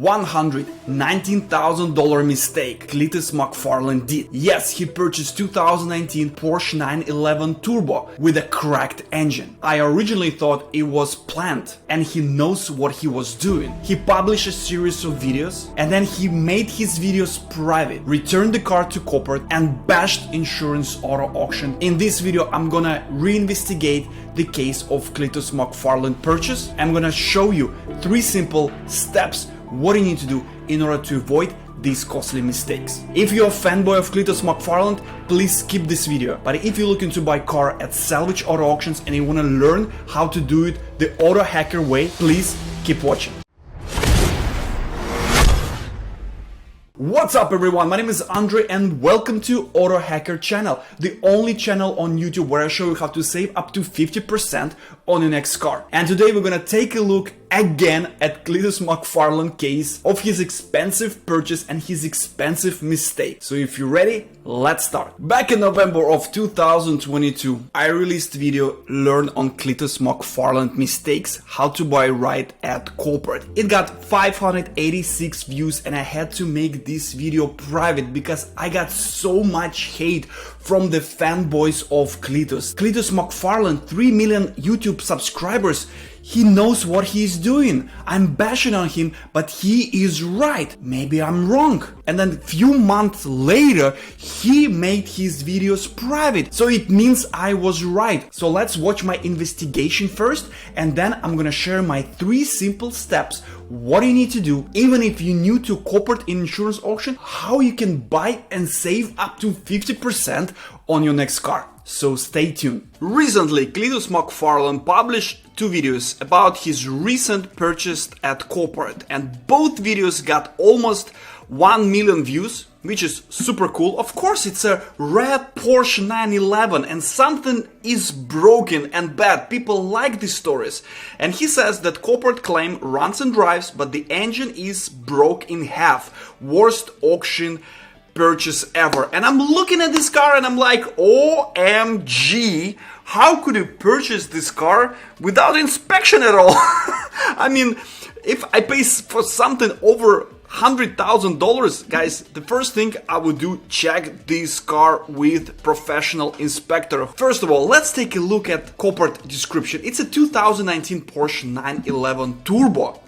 $119,000 mistake Cleetus McFarland did. Yes, he purchased 2019 Porsche 911 Turbo with a cracked engine. I originally thought it was planned and he knows what he was doing. He published a series of videos and then he made his videos private, returned the car to Copart and bashed insurance auto auction. In this video, I'm gonna reinvestigate the case of Cleetus McFarland purchase. I'm gonna show you 3 simple steps what you need to do in order to avoid these costly mistakes. If you're a fanboy of Cleetus McFarland, please skip this video. But if you're looking to buy car at salvage auto auctions and you want to learn how to do it the AutoHacker way, please keep watching. What's up everyone, my name is Andre and welcome to AutoHacker channel, the only channel on YouTube where I show you how to save up to 50% on your next car. And today we're gonna take a look again at Cleetus McFarland case of his expensive purchase and his expensive mistake. So if you're ready, let's start. Back in November of 2022, I released video Learn on Cleetus McFarland mistakes, how to buy right at Copart. It got 586 views and I had to make this video private because I got so much hate from the fanboys of Cleetus. Cleetus McFarland, 3 million YouTube subscribers. He knows what he's doing. I'm bashing on him, but he is right. Maybe I'm wrong. And then a few months later, he made his videos private. So it means I was right. So let's watch my investigation first, and then I'm gonna share my 3 simple steps. What you need to do, even if you're new to Copart insurance auction, how you can buy and save up to 50% on your next car. So stay tuned. Recently, Cleetus McFarland published 2 videos about his recent purchase at Copart, and both videos got almost 1 million views, which is super cool. Of course, it's a red Porsche 911 and something is broken and bad. People like these stories. And he says that Copart claim runs and drives, but the engine is broke in half. Worst auction purchase ever. And I'm looking at this car and I'm like, OMG, how could you purchase this car without inspection at all? I mean, if I pay for something over $100,000, guys, the first thing I would do, check this car with professional inspector. First of all, let's take a look at Copart description. It's a 2019 Porsche 911 Turbo,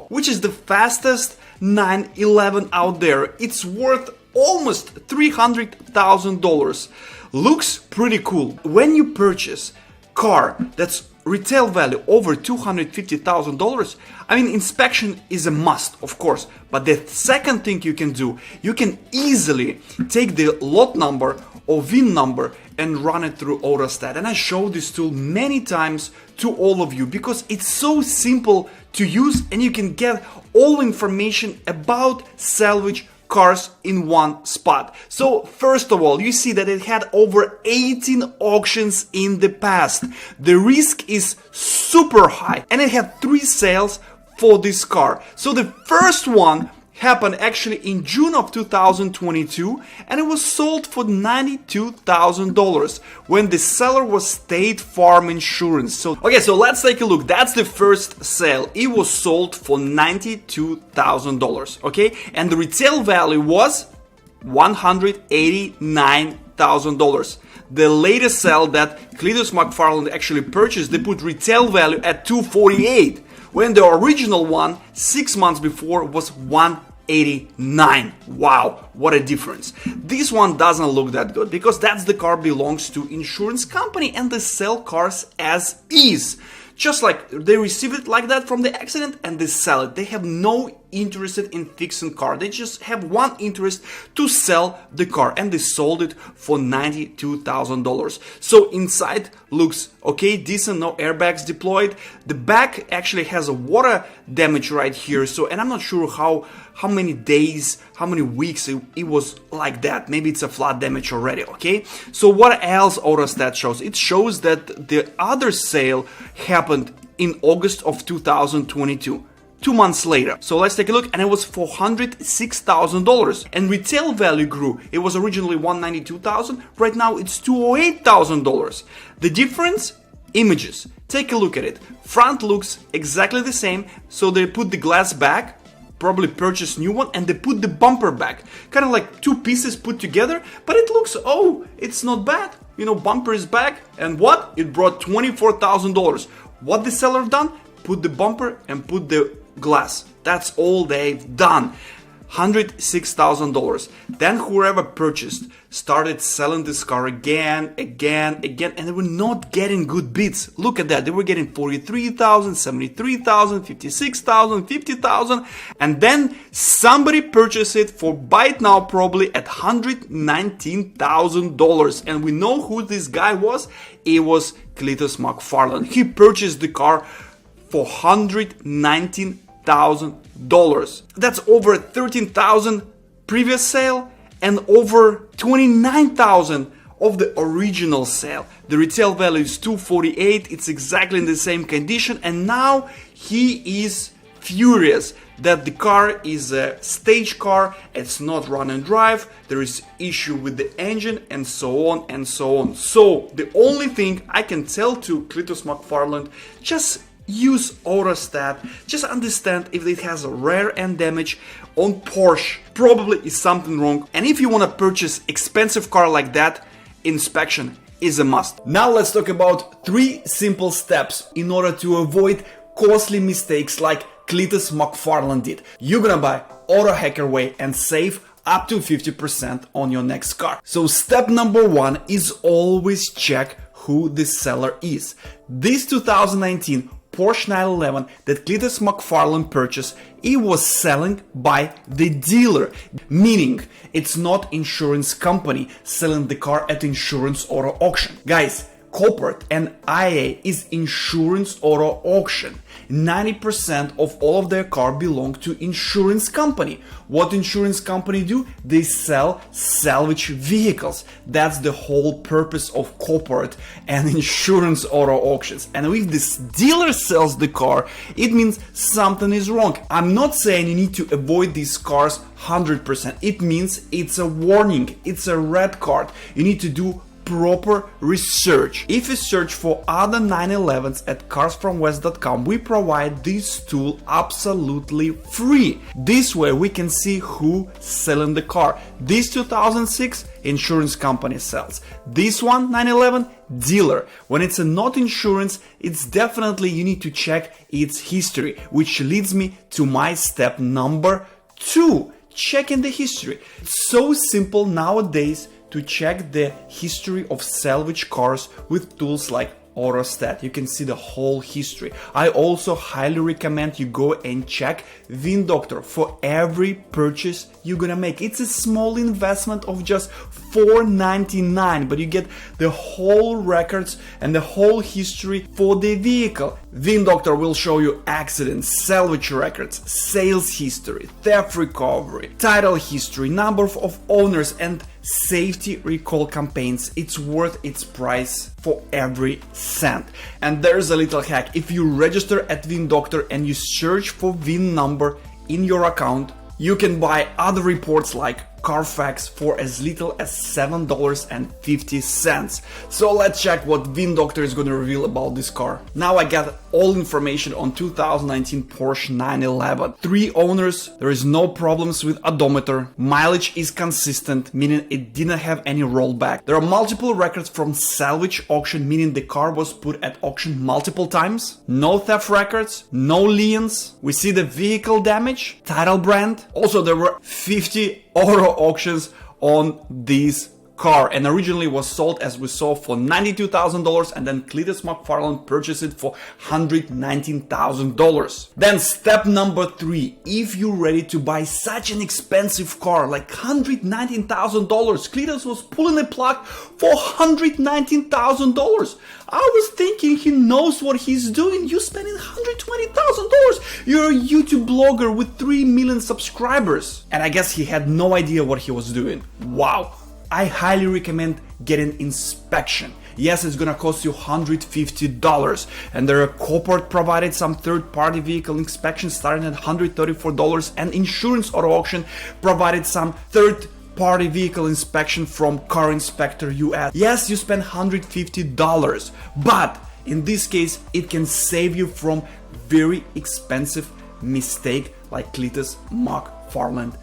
which is the fastest 911 out there. It's worth almost $300,000. Looks pretty cool. When you purchase car that's retail value over $250,000, I mean, inspection is a must, of course. But the second thing you can do, you can easily take the lot number or VIN number and run it through AutoAstat. And I show this tool many times to all of you because it's so simple to use and you can get all information about salvage cars in one spot. So first of all, you see that it had over 18 auctions in the past. The risk is super high and it had 3 sales for this car. So the first one happened actually in June of 2022 and it was sold for $92,000 when the seller was State Farm Insurance. So okay, so let's take a look. That's the first sale. It was sold for $92,000, okay? And the retail value was $189,000. The latest sale that Cleetus McFarland actually purchased, they put retail value at $248. When the original one 6 months before was $189. Wow, what a difference. This one doesn't look that good because that's the car belongs to insurance company and they sell cars as is. Just like they receive it like that from the accident and they sell it. They have no interest in fixing car. They just have one interest to sell the car and they sold it for $92,000. So inside looks okay, decent, no airbags deployed. The back actually has a water damage right here. So, and I'm not sure how many days, how many weeks it was like that. Maybe it's a flood damage already, okay? So what else AutoStat shows? It shows that the other sale happened in August of 2022. 2 months later. So let's take a look, and it was $406,000 and retail value grew. It was originally $192,000, right now it's $208,000. The difference? Images. Take a look at it. Front looks exactly the same, so they put the glass back, probably purchased new one and they put the bumper back. Kind of like two pieces put together, but it looks, oh, it's not bad. You know, bumper is back, and what? It brought $24,000. What the seller done? Put the bumper and put the glass. That's all they've done. $106,000. Then whoever purchased started selling this car again, and they were not getting good bids. Look at that. They were getting 43,000, 73,000, 56,000, 50,000, and then somebody purchased it for, buy it now, probably at $119,000. And we know who this guy was. It was Cleetus McFarland. He purchased the car for $119,000. That's over 13,000 previous sale and over 29,000 of the original sale. The retail value is 248. It's exactly in the same condition, and now he is furious that the car is a stage car. It's not run and drive. There is issue with the engine, and so on and so on. So the only thing I can tell to Cleetus McFarland, just use AutoAstat. Just understand if it has a rare end damage on Porsche, probably is something wrong. And if you want to purchase expensive car like that, inspection is a must. Now let's talk about 3 simple steps in order to avoid costly mistakes like Cleetus McFarland did. You're gonna buy AutoHacker way and save up to 50% on your next car. So step number 1 is always check who the seller is. This 2019 Porsche 911 that Cleetus McFarland purchased, it was selling by the dealer, meaning it's not insurance company selling the car at insurance auto auction. Guys, Copart and IA is insurance auto auction. 90% of all of their car belong to insurance company. What insurance company do? They sell salvage vehicles. That's the whole purpose of Copart and insurance auto auctions. And if this dealer sells the car, it means something is wrong. I'm not saying you need to avoid these cars 100%. It means it's a warning. It's a red card. You need to do proper research. If you search for other 911s at carsfromwest.com, we provide this tool absolutely free. This way we can see who selling the car. This 2006 insurance company sells. This one 911 dealer. When it's a not insurance, it's definitely you need to check its history, which leads me to my step number 2. Checking the history. It's so simple nowadays to check the history of salvage cars with tools like AutoAstat. You can see the whole history. I also highly recommend you go and check vin.doctor for every purchase you're gonna make. It's a small investment of just $4.99, but you get the whole records and the whole history for the vehicle. vin.doctor will show you accidents, salvage records, sales history, theft recovery, title history, number of owners, and safety recall campaigns. It's worth its price for every cent. And there's a little hack. If you register at vin.doctor and you search for VIN number in your account, you can buy other reports like Carfax for as little as $7.50. So let's check what vin.doctor is going to reveal about this car. Now I got all information on 2019 Porsche 911. 3 owners, there is no problems with odometer, mileage is consistent, meaning it didn't have any rollback. There are multiple records from salvage auction, meaning the car was put at auction multiple times. No theft records, no liens. We see the vehicle damage, title brand. Also there were 50 auto auctions on this car, and originally was sold, as we saw, for $92,000, and then Cleetus McFarland purchased it for $119,000. Then step number 3, if you're ready to buy such an expensive car like $119,000, Cleetus was pulling the plug for $119,000. I was thinking he knows what he's doing. You spending $120,000. You're a YouTube blogger with 3 million subscribers. And I guess he had no idea what he was doing. Wow. I highly recommend getting inspection. Yes, it's gonna cost you $150, and there are Copart provided some third-party vehicle inspection starting at $134, and Insurance Auto Auction provided some third-party vehicle inspection from Car Inspector US. Yes, you spend $150, but in this case, it can save you from very expensive mistake like Cleetus McFarland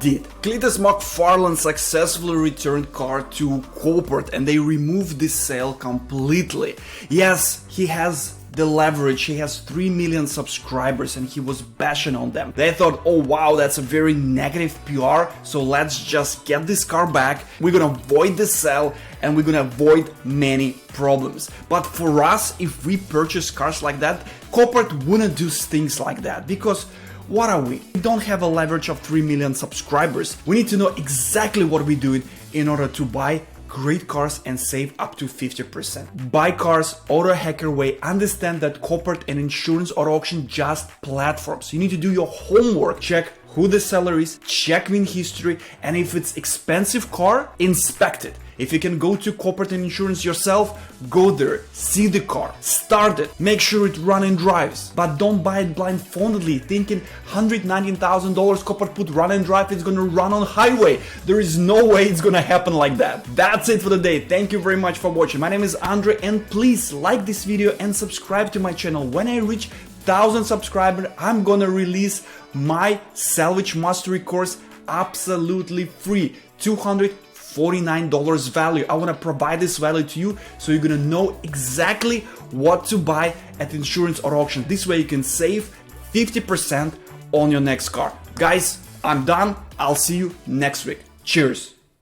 did. Cleetus McFarland successfully returned car to Copart and they removed this sale completely. Yes, he has the leverage, he has 3 million subscribers and he was bashing on them. They thought, oh wow, that's a very negative PR, so let's just get this car back, we're gonna avoid the sale and we're gonna avoid many problems. But for us, if we purchase cars like that, Copart wouldn't do things like that, because what are we? We don't have a leverage of 3 million subscribers. We need to know exactly what we're doing in order to buy great cars and save up to 50%. Buy cars AutoHacker way. Understand that Copart and insurance auto auction just platforms. You need to do your homework. Check who the seller is, check VIN history, and if it's expensive car, inspect it. If you can go to Copart and insurance yourself, go there, see the car, start it, make sure it runs and drives. But don't buy it blindfoldedly thinking $119,000 Copart put run and drive, it's gonna run on highway. There is no way it's gonna happen like that. That's it for the day. Thank you very much for watching. My name is Andre and please like this video and subscribe to my channel. When I reach 1,000 subscribers, I'm gonna release my salvage mastery course absolutely free, $249 value. I want to provide this value to you so you're gonna know exactly what to buy at insurance or auction. This way you can save 50% on your next car. Guys, I'm done. I'll see you next week. Cheers.